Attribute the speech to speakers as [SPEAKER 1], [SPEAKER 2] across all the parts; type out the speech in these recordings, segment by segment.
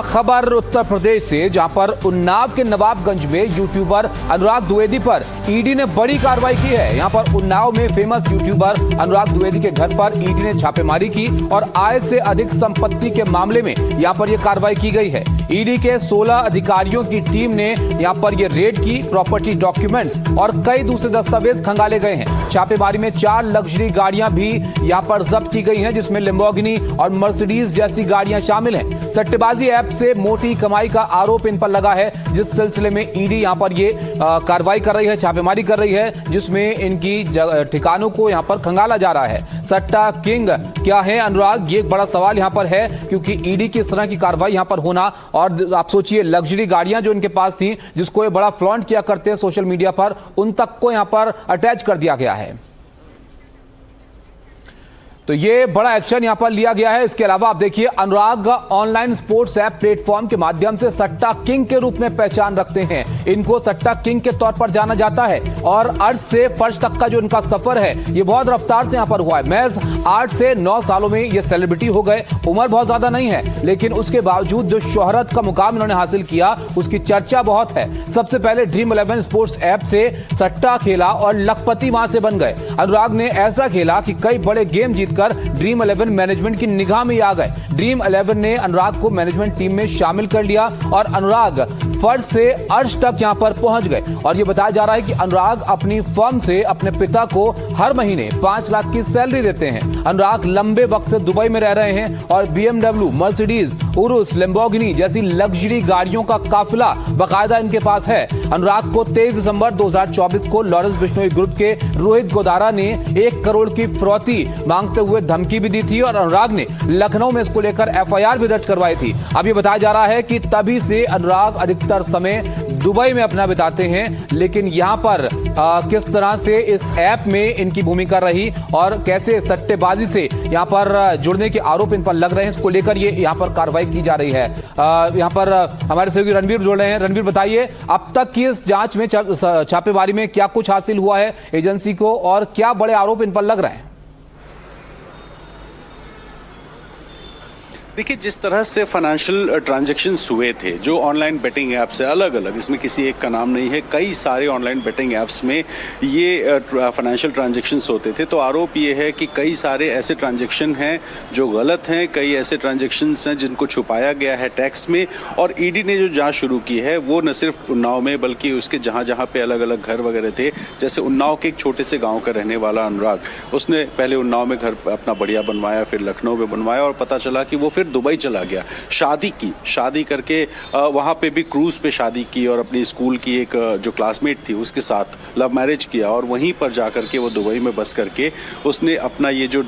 [SPEAKER 1] खबर उत्तर प्रदेश से, जहां पर उन्नाव के नवाबगंज में यूट्यूबर अनुराग द्विवेदी पर ईडी ने बड़ी कार्रवाई की है। यहां पर उन्नाव में फेमस यूट्यूबर अनुराग द्विवेदी के घर पर ईडी ने छापेमारी की और आय से अधिक संपत्ति के मामले में यहां पर यह कार्रवाई की गई है। ईडी के 16 अधिकारियों की टीम ने यहां पर यह रेड की। प्रॉपर्टी डॉक्यूमेंट्स और कई दूसरे दस्तावेज खंगाले गए हैं। छापेमारी में 4 लग्जरी गाड़ियां भी यहां पर जब्त की गई हैं, जिसमें लैम्बोर्गिनी और मर्सिडीज जैसी गाड़ियां शामिल हैं। सट्टेबाजी ऐप से मोटी कमाई का आरोप इन पर लगा है, जिस सिलसिले में ईडी यहां पर ये कार्रवाई कर रही है, छापेमारी कर रही है, जिसमें इनकी ठिकानों को यहां पर खंगाला जा रहा है। सट्टा किंग क्या है अनुराग, ये एक बड़ा सवाल यहां पर है, क्योंकि ईडी की इस तरह की कार्रवाई यहां पर होना, और आप सोचिए लग्जरी गाड़ियां जो इनके पास थी, जिसको ये बड़ा फ्लॉन्ट किया करते हैं सोशल मीडिया पर, उन तक को यहां पर अटैच कर दिया गया है। तो ये बड़ा एक्शन यहां पर लिया गया है। इसके अलावा आप देखिए, अनुराग ऑनलाइन स्पोर्ट्स ऐप प्लेटफॉर्म के माध्यम से सट्टा किंग के रूप में पहचान रखते हैं। इनको सट्टा किंग के तौर पर जाना जाता है और अर्श से फर्श तक का जो इनका सफर है, ये बहुत रफ्तार से यहां पर हुआ है। महज 8 से 9 सालों में ये सेलिब्रिटी हो गए। उम्र बहुत ज्यादा नहीं है, लेकिन उसके बावजूद जो शोहरत का मुकाम इन्होंने हासिल किया, उसकी चर्चा बहुत है। सबसे पहले ड्रीम 11 स्पोर्ट्स ऐप से सट्टा खेला और लखपति वहां से बन गए। अनुराग ने ऐसा खेला कि कई बड़े गेम जीत ड्रीम 11 मैनेजमेंट की निगाह में आ गए। ड्रीम 11 ने अनुराग को मैनेजमेंट टीम में शामिल कर लिया और अनुराग फर्श से अर्श तक यहां पर पहुंच गए। और यह बताया जा रहा है कि अनुराग अपनी फर्म से अपने पिता को हर महीने 5 लाख की सैलरी देते हैं। अनुराग लंबे वक्त से दुबई में रह रहे हैं और BMW, मर्सिडीज, उरुस, लैम्बोर्गिनी जैसी लग्जरी गाड़ियों का काफिला बाकायदा इनके पास है। अनुराग को 23 दिसंबर 2024 को लॉरेंस बिश्नोई ग्रुप के रोहित गोदारा ने 1 करोड़ की फिरौती मांगते हुए धमकी भी दी थी और अनुराग ने लखनऊ में इसको लेकर FIR भी दर्ज करवाई थी। अब ये बताया जा रहा है कि तभी से अनुराग अधिकतर समय दुबई में अपना बिताते हैं। लेकिन यहां पर किस तरह से इस ऐप में इनकी भूमिका रही और कैसे सट्टेबाजी से यहां पर जुड़ने के आरोप इन पर लग रहे हैं, इसको लेकर ये यहां पर कार्रवाई की जा रही है। यहां पर हमारे सहयोगी रणवीर जुड़ रहे हैं। रणवीर, बताइए अब तक की इस जांच में, छापेमारी में क्या कुछ हासिल हुआ है एजेंसी को और क्या बड़े आरोप इन पर लग रहे हैं?
[SPEAKER 2] देखिए, जिस तरह से फाइनेंशियल ट्रांजैक्शंस हुए थे जो ऑनलाइन बेटिंग ऐप से अलग अलग, इसमें किसी एक का नाम नहीं है, कई सारे ऑनलाइन बेटिंग ऐप्स में ये फाइनेंशियल ट्रांजैक्शंस होते थे। तो आरोप ये है कि कई सारे ऐसे ट्रांजैक्शन हैं जो गलत हैं, कई ऐसे ट्रांजैक्शंस हैं जिनको छुपाया गया है टैक्स में। और ईडी ने जो जांच शुरू की है वो न सिर्फ उन्नाव में, बल्कि उसके जहाँ जहाँ पे अलग अलग घर वगैरह थे, जैसे उन्नाव के एक छोटे से गाँव का रहने वाला अनुराग, उसने पहले उन्नाव में घर अपना बढ़िया बनवाया, फिर लखनऊ में बनवाया और पता चला कि वो फिर दुबई चला गया, शादी करके वहाँ पे भी क्रूज पे शादी की और अपनी स्कूल की एक जो क्लासमेट थी उसके साथ लव मैरिज किया और वहीं पर जाकर के वो दुबई में बस करके उसने अपना ये जो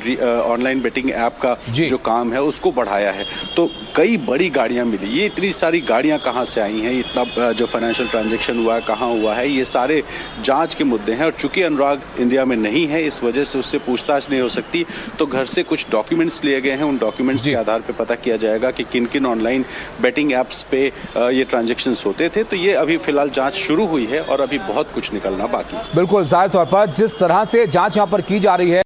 [SPEAKER 2] ऑनलाइन बेटिंग ऐप का जो काम है उसको बढ़ाया है। तो कई बड़ी गाड़ियां मिली। ये इतनी सारी गाड़ियां कहाँ से आई हैं, इतना जो फाइनेंशियल ट्रांजैक्शन हुआ है कहाँ हुआ है, ये सारे जांच के मुद्दे हैं। और चूंकि अनुराग इंडिया में नहीं है, इस वजह से उससे पूछताछ नहीं हो सकती। तो घर से कुछ डॉक्यूमेंट्स लिए गए हैं, उन डॉक्यूमेंट्स के आधार पर पता किया जाएगा कि किन किन ऑनलाइन बेटिंग ऐप्स पे ये ट्रांजैक्शंस होते थे। तो ये अभी फिलहाल जांच शुरू हुई है और अभी बहुत कुछ निकलना बाकी है।
[SPEAKER 1] बिल्कुल, जाहिर तौर पर जिस तरह से जांच यहां पर की जा रही है